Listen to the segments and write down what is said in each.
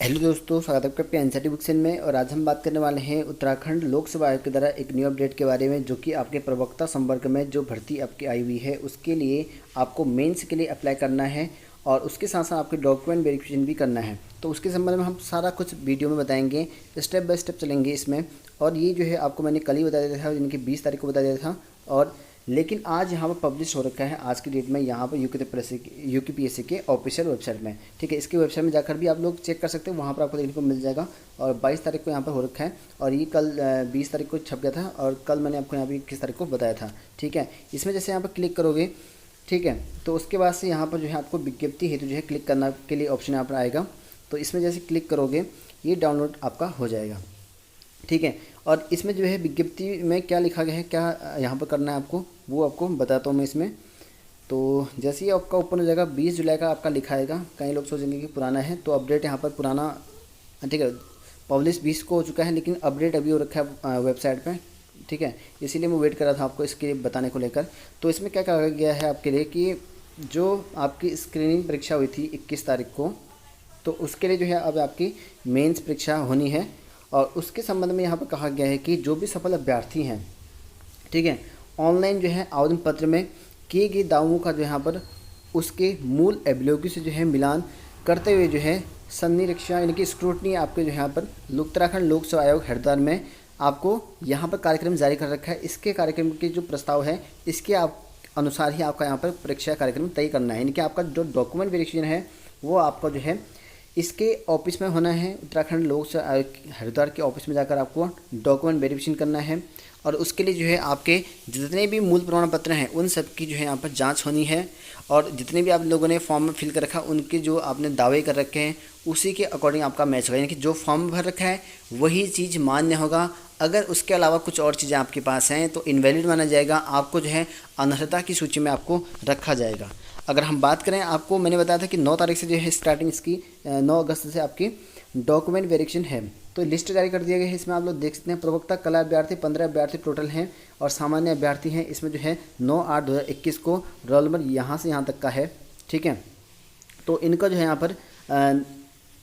Hello दोस्तों, स्वागत है आपका एनसीईआरटी बुक्स में। और आज हम बात करने वाले हैं उत्तराखंड लोक सेवा आयोग के द्वारा एक न्यू अपडेट के बारे में, जो कि आपके प्रवक्ता संवर्ग में जो भर्ती आपकी आई हुई है उसके लिए आपको मेंस के लिए अप्लाई करना है और उसके साथ साथ आपके डॉक्यूमेंट वेरिफिकेशन भी करना है। तो उसके संबंध में हम सारा कुछ वीडियो में बताएंगे, स्टेप बाय स्टेप चलेंगे इसमें। और ये जो है आपको मैंने कल ही बता दिया था, जिनकी 20 तारीख को बता दिया था। और लेकिन आज यहाँ पर पब्लिश हो रखा है आज की डेट में, यहाँ पर यूकेपीएससी के ऑफिशियल वेबसाइट में। ठीक है, इसके वेबसाइट में जाकर भी आप लोग चेक कर सकते हो, वहाँ पर आपको देखने को मिल जाएगा। और 22 तारीख को यहाँ पर हो रखा है और ये कल 20 तारीख को छप गया था और कल मैंने आपको यहाँ पर 21 तारीख को बताया था। ठीक है, इसमें जैसे यहाँ पर क्लिक करोगे, ठीक है, तो उसके बाद से यहाँ पर जो है आपको विज्ञप्ति हेतु जो है क्लिक करना के लिए ऑप्शन यहाँ पर आएगा। तो इसमें जैसे क्लिक करोगे ये डाउनलोड आपका हो जाएगा। ठीक है, और इसमें जो है विज्ञप्ति में क्या लिखा गया है, क्या यहाँ पर करना है आपको, वो आपको बताता हूँ मैं इसमें। तो जैसे ही आपका ओपन हो जाएगा 20 जुलाई का आपका लिखा आएगा। कई लोग सोचेंगे कि पुराना है, तो अपडेट यहाँ पर पुराना, ठीक है, पब्लिश 20 को हो चुका है लेकिन अपडेट अभी हो रखा है वेबसाइट पे। ठीक है, इसीलिए मैं वेट कर रहा था आपको इसके बताने को लेकर। तो इसमें क्या कहा गया है आपके लिए कि जो आपकी स्क्रीनिंग परीक्षा हुई थी 21 तारीख को, तो उसके लिए जो है अब आपकी मेंस परीक्षा होनी है। और उसके संबंध में यहाँ पर कहा गया है कि जो भी सफल अभ्यर्थी हैं, ठीक है, ऑनलाइन जो है आवेदन पत्र में किए गए दावों का जो यहाँ पर उसके मूल अभियोगी से जो है मिलान करते हुए जो है संनिरीक्षण यानी कि स्क्रूटनी आपके जो यहाँ पर उत्तराखंड लोक सेवा आयोग हरिद्वार में आपको यहाँ पर कार्यक्रम जारी कर रखा है। इसके कार्यक्रम के जो प्रस्ताव है इसके आप अनुसार ही आपका यहाँ पर परीक्षा कार्यक्रम तय करना है। यानी कि आपका जो डॉक्यूमेंट वेरिफिकेशन है वो आपका जो है इसके ऑफिस में होना है। उत्तराखंड लोक सेवा आयोग हरिद्वार के ऑफिस में जाकर आपको डॉक्यूमेंट वेरिफिकेशन करना है और उसके लिए जो है आपके जितने भी मूल प्रमाण पत्र हैं उन सब की जो है यहाँ पर जांच होनी है। और जितने भी आप लोगों ने फॉर्म में फिल कर रखा उनके जो आपने दावे कर रखे हैं उसी के अकॉर्डिंग आपका मैच होगा। यानी कि जो फॉर्म भर रखा है वही चीज़ मान्य होगा। अगर उसके अलावा कुछ और चीज़ें आपके पास हैं तो इनवैलिड माना जाएगा, आपको जो है अनर्हता की सूची में आपको रखा जाएगा। अगर हम बात करें, आपको मैंने बताया था कि 9 तारीख से जो है स्टार्टिंग इसकी 9 अगस्त से आपकी डॉक्यूमेंट वेरिफिकेशन है। तो लिस्ट जारी कर दिया गया है, इसमें आप लोग देख सकते हैं। प्रवक्ता कला अभ्यर्थी 15 अभ्यर्थी टोटल हैं और सामान्य अभ्यर्थी हैं। इसमें जो है 9/8/2021 को रोल नंबर यहाँ से यहाँ तक का है। ठीक है, तो इनका जो है यहाँ पर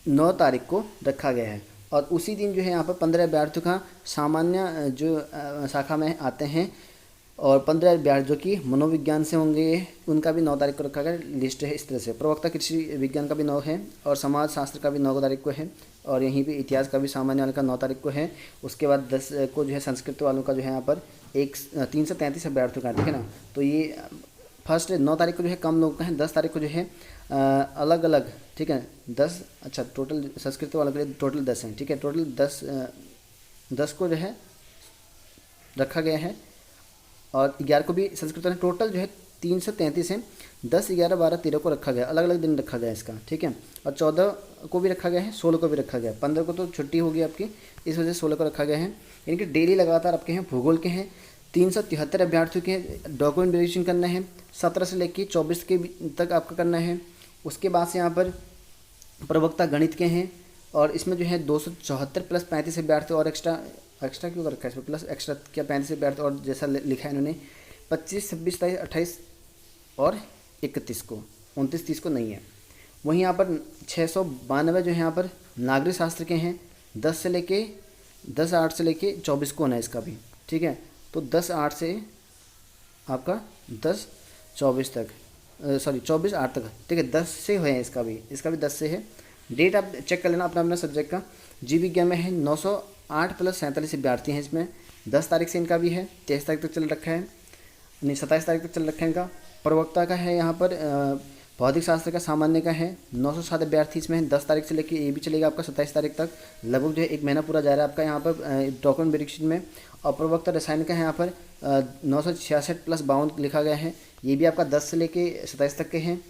9 तारीख को रखा गया है और उसी दिन जो है यहाँ पर 15 अभ्यर्थियों का सामान्य जो शाखा में आते हैं और 15 अभ्यर्थी जो कि मनोविज्ञान से होंगे उनका भी 9 तारीख को रखा गया लिस्ट है। इस तरह से प्रवक्ता कृषि विज्ञान का भी 9 है और समाज शास्त्र का भी 9 तारीख को है और यहीं पे इतिहास का भी सामान्य वाले का 9 तारीख को है। उसके बाद 10 को जो है संस्कृत वालों का जो है यहाँ पर 333 अभ्यर्थियों का, ठीक है ना। तो ये फर्स्ट 9 तारीख को जो है कम लोगों का है, 10 तारीख को जो है अलग अलग, ठीक है, 10, अच्छा टोटल संस्कृत वालों के लिए टोटल 10 हैं। ठीक है, टोटल 10 को जो है रखा गया है और 11 को भी संस्कृत में, टोटल जो है 333 है। 10, 11, 12, 13 को रखा गया, अलग अलग दिन रखा गया इसका। ठीक है, और 14 को भी रखा गया है, 16 को भी रखा गया, 15 को तो छुट्टी होगी आपकी, इस वजह से 16 को रखा गया है। यानी कि डेली लगातार आपके हैं। भूगोल के हैं 373 अभ्यर्थियों के डॉक्यूमेंट वेरिफिकेशन करना है, 17 से लेकर 24 के तक आपका करना है। उसके बाद से यहाँ पर प्रवक्ता गणित के हैं और इसमें जो है 274 प्लस 35 अभ्यर्थी और एक्स्ट्रा क्यों कर रखा है इसमें, प्लस एक्स्ट्रा क्या 35 अभ्यर्थी और जैसा लिखा है इन्होंने 25, 26, 27, 28 और 31 को, 29, 30 को नहीं है। वहीं यहाँ पर 692 जो है यहाँ पर नागरिक शास्त्र के हैं, 10/8 से लेके 24 को होना है इसका भी। ठीक है, तो 10/8 से आपका 10/24 तक, सॉरी 24/8 तक, ठीक है, 10 से है इसका भी 10 से है। डेट आप चेक कर लेना अपना अपना सब्जेक्ट का। जीव विज्ञान में है 908 प्लस 47 विद्यार्थी हैं इसमें, 10 तारीख से इनका भी है, 23 तारीख तक चल रखा है, नहीं 27 तारीख तक चल रखा है इनका। प्रवक्ता का है यहाँ पर भौतिक शास्त्र का सामान्य का है 907 अभ्यर्थी इसमें है, 10 तारीख से लेकर ये भी चलेगा आपका 27 तारीख तक, लगभग जो है 1 महीना पूरा जा रहा है आपका यहाँ पर डॉक्यूमेंट वेरिफिकेशन में। और प्रवक्ता रसायन का है यहाँ पर 966 प्लस 52 लिखा गया है, ये भी आपका 10 से लेके 27 तक के हैं।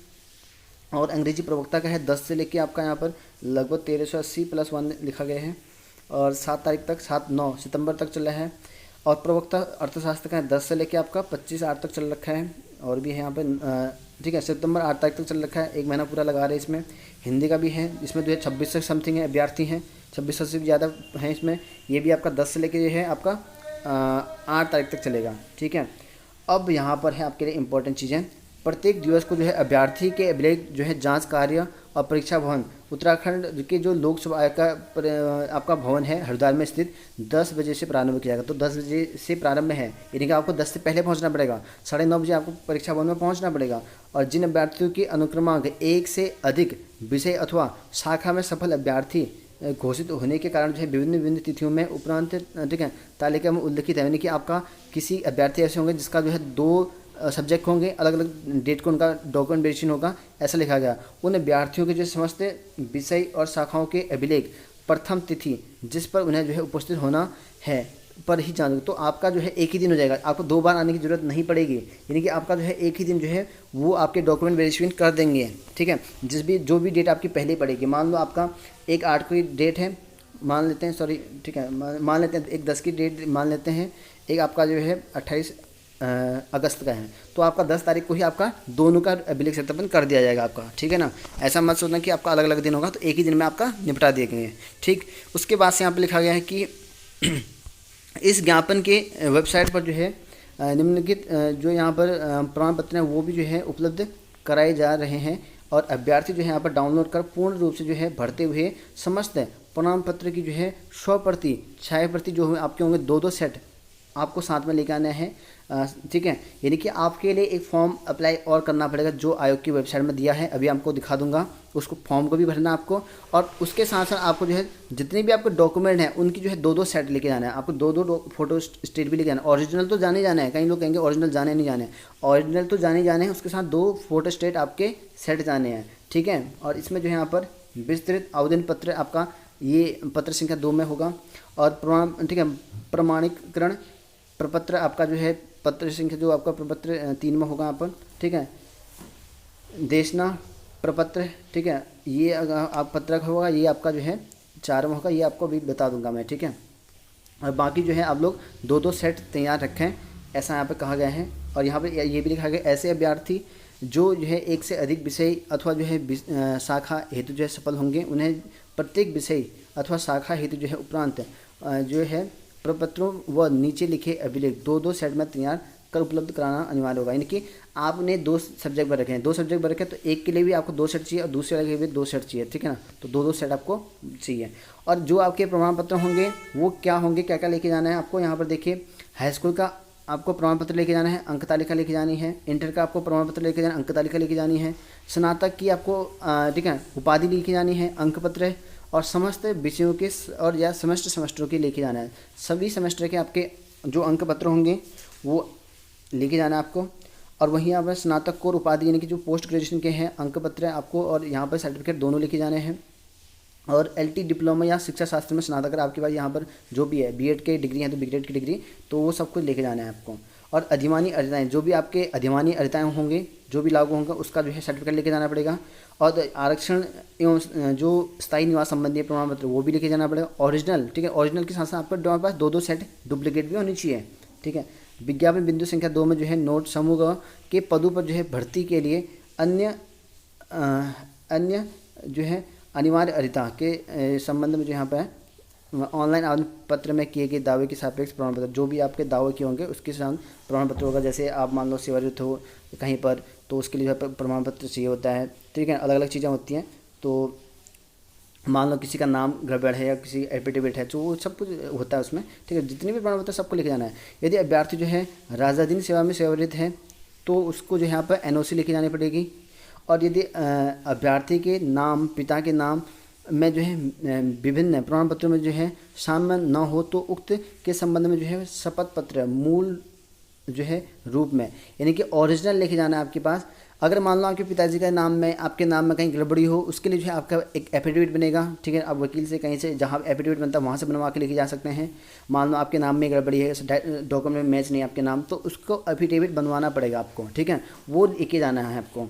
और अंग्रेजी प्रवक्ता का है 10 से लेके आपका यहाँ पर लगभग 1380 प्लस 1 लिखा गया है और 7 तारीख तक 9 सितंबर तक चल रहा है। और प्रवक्ता अर्थशास्त्र का है 10 से लेके आपका 25/8 तक चल रखा है और भी है यहाँ पर, ठीक है, सितंबर 8 तारीख तक चल रखा है, 1 महीना पूरा लगा रहे हैं इसमें। हिंदी का भी है, इसमें जो है 26 से समथिंग है अभ्यर्थी हैं, 2600 से भी ज़्यादा हैं इसमें। ये भी आपका 10 से लेके जो है आपका 8 तारीख तक चलेगा। ठीक है, अब यहाँ पर है आपके लिए इंपॉर्टेंट चीज़ें। प्रत्येक दिवस को जो है अभ्यर्थी के अभिलेख जो है जांच कार्य और परीक्षा भवन उत्तराखंड के जो लोकसभा आयोग का आपका भवन है हरिद्वार में स्थित 10 बजे से प्रारंभ किया जाएगा। तो 10 बजे से प्रारंभ है, यानी कि आपको 10 से पहले पहुंचना पड़ेगा। 9:30 बजे आपको परीक्षा भवन में पहुंचना पड़ेगा। और जिन अभ्यर्थियों के अनुक्रमांक 1 से अधिक विषय अथवा शाखा में सफल अभ्यर्थी घोषित होने के कारण जो है विभिन्न विभिन्न तिथियों में उपरांत ठीक है तालिका में उल्लिखित है, यानी कि आपका किसी अभ्यर्थी ऐसे होंगे जिसका जो है 2 सब्जेक्ट होंगे, अलग अलग डेट को उनका डॉक्यूमेंट वेरिएशन होगा, ऐसा लिखा गया। उन अभ्यर्थियों के जो समस्त विषय और शाखाओं के अभिलेख प्रथम तिथि जिस पर उन्हें जो है उपस्थित होना है पर ही जान। तो आपका जो है एक ही दिन हो जाएगा, आपको 2 बार आने की जरूरत नहीं पड़ेगी, यानी कि आपका जो है एक ही दिन जो है वो आपके डॉक्यूमेंट वेरिफिकेशन कर देंगे। ठीक है, जो भी डेट आपकी पहले पड़ेगी, मान लो आपका 1/8 की डेट है, मान लेते हैं, सॉरी ठीक है, मान लेते हैं 1/10 की डेट मान लेते हैं, एक आपका जो है 28 अगस्त का है, तो आपका 10 तारीख को ही आपका दोनों का अभिलेख सत्यापन कर दिया जाएगा आपका। ठीक है ना, ऐसा मत सोचना कि आपका अलग अलग दिन होगा, तो एक ही दिन में आपका निपटा देंगे। ठीक, उसके बाद से यहाँ पर लिखा गया है कि इस ज्ञापन के वेबसाइट पर जो है निम्नलिखित जो यहाँ पर प्रमाण पत्र हैं वो भी जो है उपलब्ध कराए जा रहे हैं, और अभ्यर्थी जो है यहाँ पर डाउनलोड कर पूर्ण रूप से जो है भरते हुए समस्त प्रमाण पत्र की जो है 100 प्रति 6 प्रति जो आपके होंगे 2-2 सेट आपको साथ में लेके आना है। ठीक है, यानी कि आपके लिए एक फॉर्म अप्लाई और करना पड़ेगा जो आयोग की वेबसाइट में दिया है, अभी आपको दिखा दूंगा, उसको फॉर्म को भी भरना आपको, और उसके साथ साथ आपको जो है जितने भी आपके डॉक्यूमेंट हैं उनकी जो है 2-2 सेट लेके जाना है, आपको 2-2 फोटो स्टेट भी लेके जाना है। ओरिजिनल तो जाने जाना है, कई लोग कहेंगे ओरिजिनल जाने नहीं जाने, ओरिजिनल तो जाने जाने हैं, उसके साथ 2 फोटो स्टेट आपके सेट जाने हैं। ठीक है, और इसमें जो है यहाँ पर विस्तृत आवेदन पत्र आपका ये पत्र संख्या 2 में होगा, और ठीक है प्रमाणीकरण प्रपत्र आपका जो है पत्र संख्या जो आपका प्रपत्र 3 में होगा यहाँ पर। ठीक है, देशना प्रपत्र, ठीक है, ये अगर आप पत्रक होगा ये आपका जो है 4 में होगा, ये आपको भी बता दूंगा मैं। ठीक है, और बाकी जो है आप लोग 2-2 सेट तैयार रखें, ऐसा यहाँ पे कहा गया है। और यहाँ पे ये भी लिखा गया ऐसे अभ्यर्थी जो है 1 से अधिक विषय अथवा जो है शाखा हेतु जो है सफल होंगे, उन्हें प्रत्येक विषय अथवा शाखा हेतु जो है उपरांत जो है प्रपत्रों व नीचे लिखे अभिलेख 2-2 सेट में तैयार कर उपलब्ध कराना अनिवार्य होगा। यानी कि आपने 2 सब्जेक्ट पर रखे हैं, 2 सब्जेक्ट पर रखे तो एक के लिए भी आपको 2 सेट चाहिए और दूसरे वाले के लिए भी 2 सेट चाहिए। ठीक है ना, तो 2-2 सेट आपको चाहिए। और जो आपके प्रमाण पत्र होंगे वो क्या होंगे, क्या क्या लेके जाना है आपको, यहाँ पर देखिए हाई स्कूल का आपको प्रमाण पत्र लेके जाना है, अंक तालिका लेके जानी है, इंटर का आपको प्रमाण पत्र लेके जाना है, अंक तालिका लेके जानी है, स्नातक की आपको ठीक है उपाधि लेके जानी है, अंक पत्र, और समस्त विषयों के और या सेमेस्टरों के लेके जाना है। सभी सेमेस्टर के आपके जो अंक पत्र होंगे वो लेके जाना है आपको। और वहीं यहाँ पर स्नातक को उपाधि यानी कि जो पोस्ट ग्रेजुएशन के हैं अंक पत्र आपको और यहाँ पर सर्टिफिकेट दोनों लेके जाने हैं। और LT डिप्लोमा या शिक्षा शास्त्र में स्नातक आपके पास यहाँ पर जो भी है B.Ed के डिग्री है तो B.Ed की डिग्री, तो वो सब कुछ लेके जाना है आपको। और अधिमानी अर्हताएँ जो भी आपके अधिमानी अर्हताएँ होंगे जो भी लागू होंगे उसका जो है सर्टिफिकेट लेके जाना पड़ेगा। और आरक्षण एवं जो स्थायी निवास संबंधी प्रमाण पत्र वो भी लेके जाना पड़ेगा ओरिजिनल। ठीक है, ओरिजिनल के साथ साथ आपके पास 2-2 सेट डुप्लीकेट भी होनी चाहिए। ठीक है, विज्ञापन बिंदु संख्या 2 में जो है नोट समूह के पदों पर जो है भर्ती के लिए अन्य जो है अनिवार्य अर्हता के संबंध में जो यहाँ पर ऑनलाइन आवेदन पत्र में किए गए दावे के सापेक्ष प्रमाण पत्र जो भी आपके दावे किए होंगे उसके साथ प्रमाण पत्र होगा। जैसे आप मान लो सेवानिवृत्त हो कहीं पर तो उसके लिए प्रमाण पत्र चाहिए होता है। ठीक है, अलग अलग चीज़ें होती हैं। तो मान लो किसी का नाम गड़बड़ है या किसी एफिडेविट है तो वो सब कुछ होता है उसमें। ठीक है, जितने भी प्रमाण पत्र सबको लेके जाना है। यदि अभ्यर्थी जो है राजधानी सेवा में सेवानिवृत्त है तो उसको जो है यहाँ पर NOC लेके जानी पड़ेगी। और यदि अभ्यर्थी के नाम पिता के नाम में जो है विभिन्न प्रमाण पत्रों में जो है शामिल न हो तो उक्त के संबंध में जो है शपथ पत्र मूल जो है रूप में यानी कि ओरिजिनल लेके जाना है आपके पास। अगर मान लो आपके पिताजी का नाम में आपके नाम में कहीं गड़बड़ी हो उसके लिए जो है आपका एक एफिडेविट बनेगा। ठीक है, आप वकील से कहीं से जहाँ एफिडेविट बनता है वहाँ से बनवा के लेके जा सकते हैं। मान लो आपके नाम में गड़बड़ी है, डॉक्यूमेंट में मैच नहीं है आपके नाम, तो उसको एफिडेविट बनवाना पड़ेगा आपको। ठीक है, वो लेके जाना है आपको।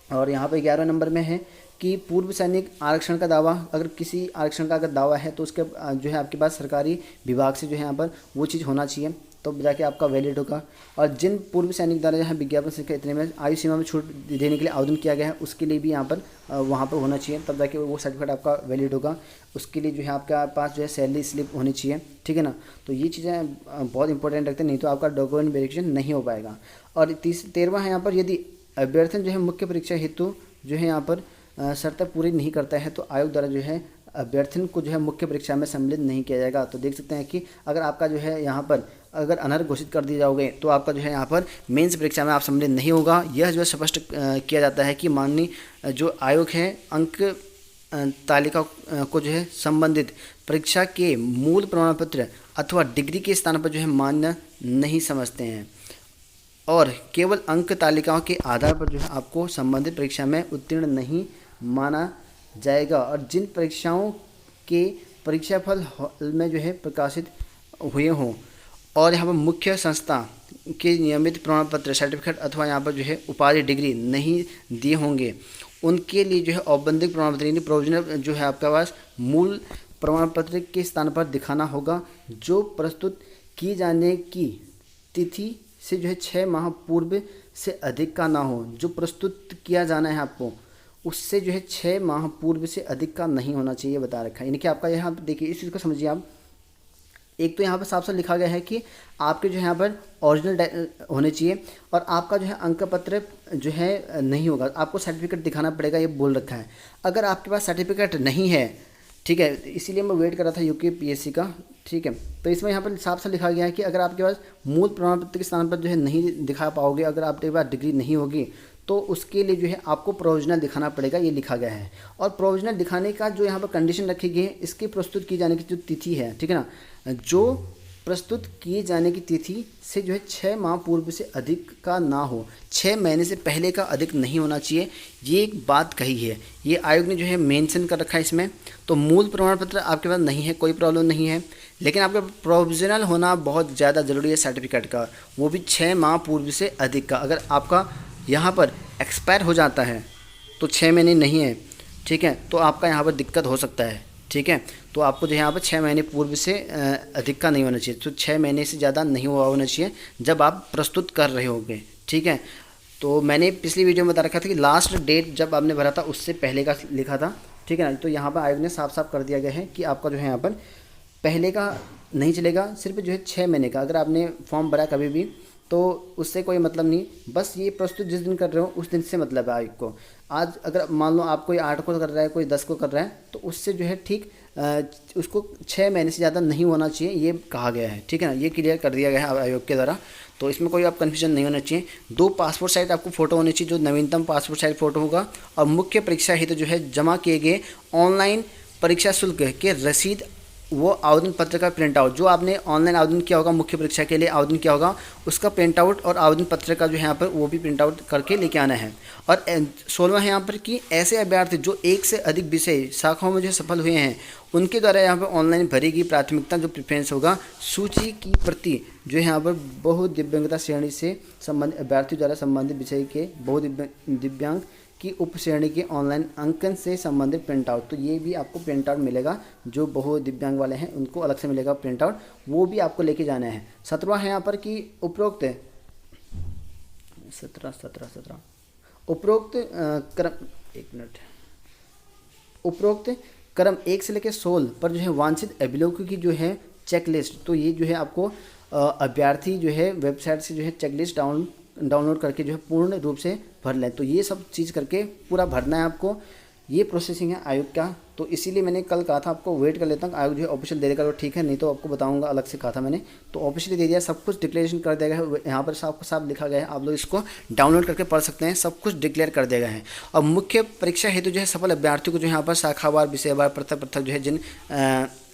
और यहाँ पर 11वें नंबर में है कि पूर्व सैनिक आरक्षण का दावा, अगर किसी आरक्षण का अगर दावा है तो उसके जो है आपके पास सरकारी विभाग से जो है यहाँ पर वो चीज़ होना चाहिए तो जाके आपका वैलिड होगा। और जिन पूर्व सैनिक द्वारा यहाँ विज्ञापन संख्या इतने में आयु सीमा में छूट देने के लिए आवेदन किया गया है उसके लिए भी यहाँ पर वहाँ पर होना चाहिए, तब जाके वो सर्टिफिकेट आपका वैलिड होगा। उसके लिए जो है आपके पास जो है सैलरी स्लिप होनी चाहिए। ठीक है ना, तो ये चीज़ें बहुत इंपॉर्टेंट रखते हैं, नहीं तो आपका डॉक्यूमेंट वेरिफिकेशन नहीं हो पाएगा। और 13वां है यहाँ पर, यदि अभ्यर्थी जो है मुख्य परीक्षा हेतु जो है यहाँ पर शर्तें पूरी नहीं करता है तो आयोग द्वारा जो है अभ्यर्थियों को जो है मुख्य परीक्षा में सम्मिलित नहीं किया जाएगा। तो देख सकते हैं कि अगर आपका जो है यहाँ पर अगर अनर्ह घोषित कर दिए जाओगे तो आपका जो है यहाँ पर मेंस परीक्षा में आप सम्मिलित नहीं होगा। यह जो है स्पष्ट किया जाता है कि माननीय जो आयोग है अंक तालिका को जो है संबंधित परीक्षा के मूल प्रमाण पत्र अथवा डिग्री के स्थान पर जो है मान्य नहीं समझते हैं और केवल अंक तालिकाओं के आधार पर जो है आपको संबंधित परीक्षा में उत्तीर्ण नहीं माना जाएगा। और जिन परीक्षाओं के परीक्षाफल में जो है प्रकाशित हुए हों और यहाँ पर मुख्य संस्था के नियमित प्रमाण पत्र सर्टिफिकेट अथवा यहाँ पर जो है उपाधि डिग्री नहीं दिए होंगे उनके लिए जो है औपबंधिक प्रमाण पत्र यानी प्रोविजनल जो है आपके पास मूल प्रमाण पत्र के स्थान पर दिखाना होगा, जो प्रस्तुत की जाने की तिथि से जो है 6 माह पूर्व से अधिक का ना हो। जो प्रस्तुत किया जाना है आपको उससे जो है 6 माह पूर्व से अधिक का नहीं होना चाहिए बता रखा है। यानी कि आपका यहाँ देखिए इस चीज़ को समझिए आप। एक तो यहाँ पर साफ साफ लिखा गया है कि आपके जो है यहाँ पर ओरिजिनल होने चाहिए और आपका जो है अंक पत्र जो है नहीं होगा, आपको सर्टिफिकेट दिखाना पड़ेगा, ये बोल रखा है। अगर आपके पास सर्टिफिकेट नहीं है, ठीक है, इसीलिए मैं वेट कर रहा था यूपीएससी का, ठीक है, तो इसमें यहाँ पर साफ साफ लिखा गया है कि अगर आपके पास मूल प्रमाण पत्र के स्थान पर जो है नहीं दिखा पाओगे, अगर आपके पास डिग्री नहीं होगी तो उसके लिए जो है आपको प्रोविजनल दिखाना पड़ेगा, ये लिखा गया है। और प्रोविजनल दिखाने का जो यहाँ पर कंडीशन रखी गई है, इसकी प्रस्तुत की जाने की जो तिथि है, ठीक है ना, जो प्रस्तुत किए जाने की तिथि से जो है 6 माह पूर्व से अधिक का ना हो, 6 महीने से पहले का अधिक नहीं होना चाहिए, ये एक बात कही है। ये आयोग ने जो है मेंशन कर रखा है इसमें। तो मूल प्रमाण पत्र आपके पास नहीं है, कोई प्रॉब्लम नहीं है, लेकिन आपका प्रोविजनल होना बहुत ज़्यादा ज़रूरी है सर्टिफिकेट का, वो भी 6 माह पूर्व से अधिक का। अगर आपका यहाँ पर एक्सपायर हो जाता है तो 6 महीने नहीं है, ठीक है, तो आपका यहाँ पर दिक्कत हो सकता है, ठीक है। तो आपको जो यहाँ पर 6 महीने पूर्व से अधिक का नहीं होना चाहिए, तो 6 महीने से ज़्यादा नहीं होना चाहिए जब आप प्रस्तुत कर रहे होंगे, ठीक है। तो मैंने पिछली वीडियो में बता रखा था कि लास्ट डेट जब आपने भरा था उससे पहले का लिखा था, ठीक है ना। तो यहाँ पर आयोग ने साफ साफ कर दिया गया है कि आपका जो है यहाँ पर पहले का नहीं चलेगा, सिर्फ जो है 6 महीने का। अगर आपने फॉर्म भरा कभी भी तो उससे कोई मतलब नहीं, बस ये प्रस्तुत जिस दिन कर रहे हो उस दिन से मतलब है आयोग को। आज अगर मान लो आप कोई 8 को कर रहा है, कोई 10 को कर रहा है, तो उससे जो है ठीक उसको 6 महीने से ज़्यादा नहीं होना चाहिए, ये कहा गया है, ठीक है ना। ये क्लियर कर दिया गया है आयोग के द्वारा, तो इसमें कोई आप कन्फ्यूजन नहीं होना चाहिए। 2 पासपोर्ट साइज आपको फ़ोटो होनी चाहिए, जो नवीनतम पासपोर्ट साइज फ़ोटो होगा, और मुख्य परीक्षा हेतु जो है जमा किए गए ऑनलाइन परीक्षा शुल्क के रसीद, वो आवेदन पत्र का प्रिंट आउट, जो आपने ऑनलाइन आवेदन किया होगा, मुख्य परीक्षा के लिए आवेदन किया होगा, उसका प्रिंट आउट और आवेदन पत्र का जो है यहाँ पर वो भी प्रिंट आउट करके लेके आना है। और 16वां है यहाँ पर कि ऐसे अभ्यर्थी जो 1 से अधिक विषय शाखाओं में जो सफल हुए हैं उनके द्वारा यहाँ पर ऑनलाइन भरी गई प्राथमिकता जो प्रेफरेंस होगा, सूची की प्रति जो है यहाँ पर बहुदिव्यांगता श्रेणी से संबंधित अभ्यर्थी द्वारा संबंधित विषय के बहुदिव्यांग की उप श्रेणी के ऑनलाइन अंकन से संबंधित प्रिंट आउट, तो ये भी आपको प्रिंट आउट मिलेगा। जो बहुदिव्यांग वाले हैं उनको अलग से मिलेगा प्रिंट आउट, वो भी आपको लेके जाना है। 17वां है यहाँ पर कि उपरोक्त 17 उपरोक्त क्रम, एक मिनट, उपरोक्त क्रम 1 से लेकर 16 पर जो है वांछित अभिलेखों की जो है चेकलिस्ट, तो ये जो है आपको अभ्यर्थी जो है वेबसाइट से जो है चेकलिस्ट डाउनलोड करके जो है पूर्ण रूप से भर लें। तो ये सब चीज़ करके पूरा भरना है आपको, ये प्रोसेसिंग है आयोग का। तो इसीलिए मैंने कल कहा था आपको वेट कर लेता हूँ, आयोग जो है ऑफिशियल दे देगा तो ठीक है, नहीं तो आपको बताऊंगा, अलग से कहा था मैंने। तो ऑफिशियली दे दिया, सब कुछ डिक्लेरेशन कर दिया गया है, यहाँ पर साफ लिखा गया है, आप लोग इसको डाउनलोड करके पढ़ सकते हैं, सब कुछ डिक्लेयर कर दिया गया है। और मुख्य परीक्षा हेतु जो है सफल अभ्यर्थियों को जो यहाँ पर शाखावार विषयवार पृथक जो है जिन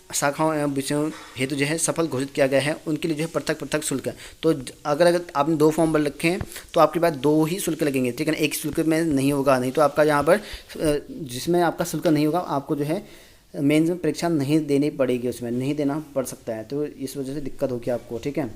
शाखाओं एवं विषयों हेतु जो है सफल घोषित किया गया है उनके लिए जो है पृथक शुल्क है। तो अगर आपने 2 फॉर्म भर रखे हैं तो आपके पास 2 ही शुल्क लगेंगे, ठीक है ना, एक शुल्क में नहीं होगा, नहीं तो आपका यहाँ पर जिसमें आपका शुल्क नहीं होगा आपको जो है मेंस में परीक्षा नहीं देनी पड़ेगी, उसमें नहीं देना पड़ सकता है, तो इस वजह से दिक्कत होगी आपको, ठीक है।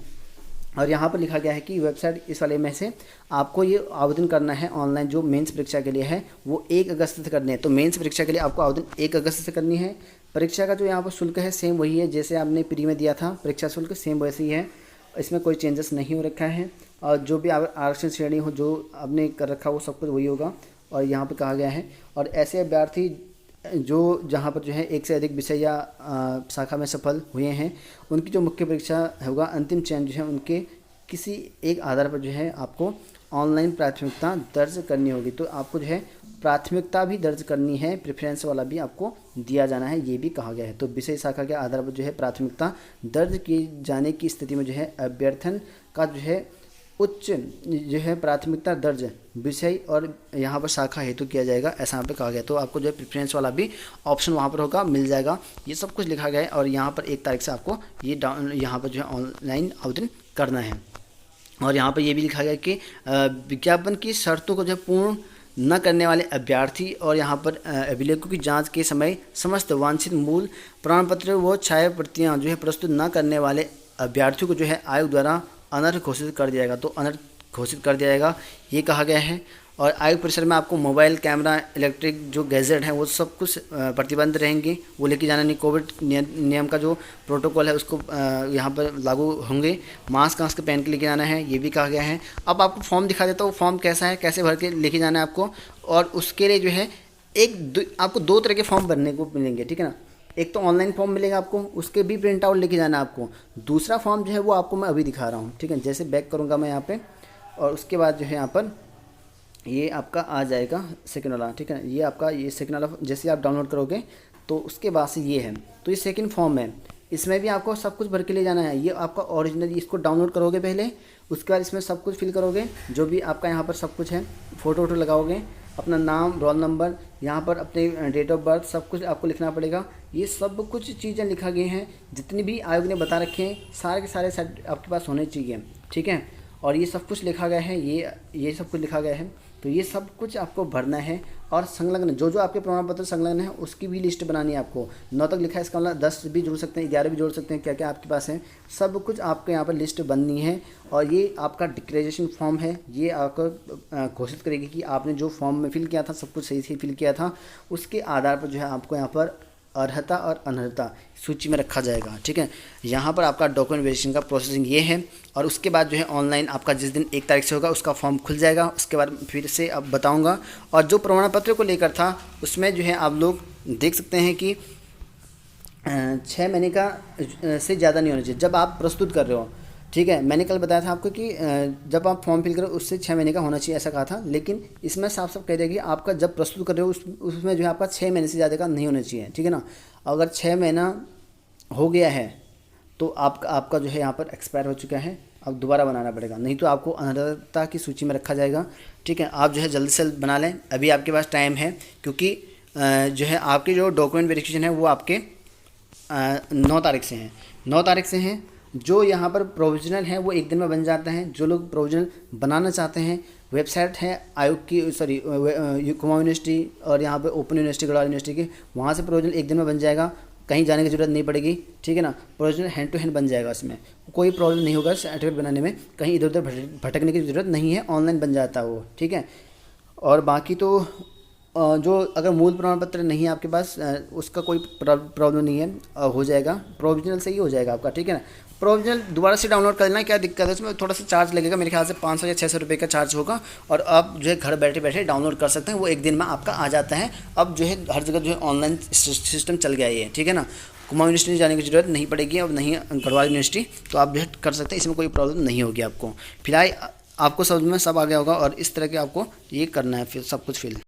और यहाँ पर लिखा गया है कि वेबसाइट इस वाले में से आपको ये आवेदन करना है ऑनलाइन, जो मेंस परीक्षा के लिए है वो 1 अगस्त से करनी है। तो मेंस परीक्षा के लिए आपको आवेदन 1 अगस्त से करनी है। परीक्षा का जो यहाँ पर शुल्क है सेम वही है जैसे आपने प्री में दिया था, परीक्षा शुल्क सेम वैसे ही है, इसमें कोई चेंजेस नहीं हो रखा है। और जो भी आरक्षण श्रेणी हो जो आपने कर रखा वो सब कुछ वही होगा। और यहाँ पर कहा गया है, और ऐसे अभ्यर्थी जो जहाँ पर जो है 1 से अधिक विषय या शाखा में सफल हुए हैं उनकी जो मुख्य परीक्षा होगा अंतिम चयन जो है उनके किसी एक आधार पर जो है आपको ऑनलाइन प्राथमिकता दर्ज करनी होगी। तो आपको जो है प्राथमिकता भी दर्ज करनी है, प्रेफरेंस वाला भी आपको दिया जाना है, ये भी कहा गया है। तो विषय शाखा के आधार पर जो है प्राथमिकता दर्ज किए जाने की स्थिति में जो है अभ्यर्थन का जो है उच्च जो है प्राथमिकता दर्ज विषय और यहाँ पर शाखा हेतु किया जाएगा, ऐसा यहाँ पे कहा गया। तो आपको जो है प्रेफरेंस वाला भी ऑप्शन वहाँ पर होगा, मिल जाएगा। ये सब कुछ लिखा गया है और यहाँ पर 1 तारीख से आपको ये यहाँ पर जो है ऑनलाइन आवेदन करना है। और यहाँ पर ये भी लिखा गया कि विज्ञापन की शर्तों को जो पूर्ण न करने वाले अभ्यर्थी और यहाँ पर अभिलेखों की जांच के समय समस्त वांछित मूल प्रमाण पत्र व छाया प्रतियाँ जो है प्रस्तुत न करने वाले अभ्यर्थियों को जो है आयोग द्वारा अनर्ह घोषित कर दिया जाएगा। तो अनर्ह घोषित कर दिया जाएगा, ये कहा गया है। और आयोग परिसर में आपको मोबाइल, कैमरा, इलेक्ट्रिक जो गैजेट हैं वो सब कुछ प्रतिबंध रहेंगे, वो लेके जाना नहीं। कोविड नियम का जो प्रोटोकॉल है उसको यहाँ पर लागू होंगे। मास्क पहन के लेके जाना है, ये भी कहा गया है। अब आपको फॉर्म दिखा देता हूँ, फॉर्म कैसा है, कैसे भर के लेके जाना है आपको। और उसके लिए जो है आपको 2 तरह के फॉर्म भरने को मिलेंगे, ठीक है ना। एक तो ऑनलाइन फॉर्म मिलेगा आपको, उसके भी प्रिंट आउट लेके जाना है आपको। दूसरा फॉर्म जो है वो आपको मैं अभी दिखा रहा हूँ, ठीक है। जैसे बैक करूँगा मैं यहाँ पे, और उसके बाद जो है यहाँ पर ये आपका आ जाएगा सेकंड वाला, ठीक है। ये आपका ये सेकंड वाला जैसे आप डाउनलोड करोगे तो उसके बाद से ये है, तो ये सेकंड फॉर्म है। इसमें भी आपको सब कुछ भर के ले जाना है। ये आपका ओरिजिनल, इसको डाउनलोड करोगे पहले, उसके बाद इसमें सब कुछ फिल करोगे, जो भी आपका यहाँ पर सब कुछ है, फ़ोटो वोटो लगाओगे, अपना नाम, रोल नंबर, यहाँ पर अपने डेट ऑफ बर्थ, सब कुछ आपको लिखना पड़ेगा। ये सब कुछ चीज़ें लिखा गई हैं, जितनी भी आयोग ने बता रखे हैं सारे के सारे सेट आपके पास होने चाहिए, ठीक है। और ये सब कुछ लिखा गया है, ये सब कुछ लिखा गया है। तो ये सब कुछ आपको भरना है। और संलग्न जो आपके प्रमाण पत्र संलग्न है उसकी भी लिस्ट बनानी है आपको। 9 तक लिखा है, इसका मतलब 10 भी जोड़ सकते हैं, 11 भी जोड़ सकते हैं, क्या क्या आपके पास है, सब कुछ आपको यहाँ पर लिस्ट बननी है। और ये आपका डिक्लेरेशन फॉर्म है, ये आपको घोषित करेगी कि आपने जो फॉर्म में फिल किया था सब कुछ सही फिल किया था। उसके आधार पर जो है आपको यहाँ पर अर्हता और अनर्हता सूची में रखा जाएगा, ठीक है। यहाँ पर आपका डॉक्यूमेंट वेरिफिकेशन का प्रोसेसिंग ये है। और उसके बाद जो है ऑनलाइन आपका जिस दिन 1 तारीख से होगा उसका फॉर्म खुल जाएगा। उसके बाद फिर से अब बताऊँगा। और जो प्रमाण पत्र को लेकर था उसमें जो है आप लोग देख सकते हैं कि 6 महीने का से ज़्यादा नहीं होना चाहिए जब आप प्रस्तुत कर रहे हो, ठीक है। मैंने कल बताया था आपको कि जब आप फॉर्म फिल करो उससे 6 महीने का होना चाहिए, ऐसा कहा था। लेकिन इसमें साफ साफ कह दिया कि आपका जब प्रस्तुत कर रहे हो उसमें जो है आपका 6 महीने से ज़्यादा का नहीं होना चाहिए, ठीक है ना। अगर 6 महीना हो गया है तो आपका जो है यहाँ पर एक्सपायर हो चुका है, अब दोबारा बनाना पड़ेगा, नहीं तो आपको अनर्हता की सूची में रखा जाएगा, ठीक है। आप जो है जल्दी से बना लें, अभी आपके पास टाइम है। क्योंकि जो है आपके जो डॉक्यूमेंट वेरिफिकेशन है वो आपके 9 तारीख से हैं, 9 तारीख से हैं। जो यहाँ पर प्रोविजनल है वो 1 दिन में बन जाता है। जो लोग प्रोविजनल बनाना चाहते हैं, वेबसाइट है आयोग की, सॉरी कुमाऊं यूनिवर्सिटी और यहाँ पे ओपन यूनिवर्सिटी, गढ़वाल यूनिवर्सिटी की, वहाँ से प्रोविजनल 1 दिन में बन जाएगा, कहीं जाने की ज़रूरत नहीं पड़ेगी, ठीक है ना। प्रोविजनल हैंड टू हैंड बन जाएगा, इसमें कोई प्रॉब्लम नहीं होगा। सर्टिफिकेट बनाने में कहीं इधर उधर भटकने की ज़रूरत नहीं है, ऑनलाइन बन जाता है वो, ठीक है। और बाकी तो जो अगर मूल प्रमाण पत्र नहीं है आपके पास उसका कोई प्रॉब्लम नहीं है, हो जाएगा, प्रोविजनल से ही हो जाएगा आपका, ठीक है ना। प्रोविजनल दोबारा से डाउनलोड कर लेना, क्या दिक्कत है उसमें, थोड़ा सा चार्ज लगेगा, मेरे ख्याल से 500 या 600 रुपये का चार्ज होगा। और आप जो है घर बैठे बैठे डाउनलोड कर सकते हैं, वो 1 दिन में आपका आ जाता है। अब जो है हर जगह जो है ऑनलाइन सिस्टम चल गया है, ठीक है ना। कुमाऊं यूनिवर्सिटी जाने की ज़रूरत नहीं पड़ेगी, अब नहीं गढ़वाल यूनिवर्सिटी, तो आप जो है कर सकते हैं, इसमें कोई प्रॉब्लम नहीं होगी आपको। फिलहाल आपको समझ में सब आ गया होगा। और इस तरह के आपको ये करना है, फिर सब कुछ फिल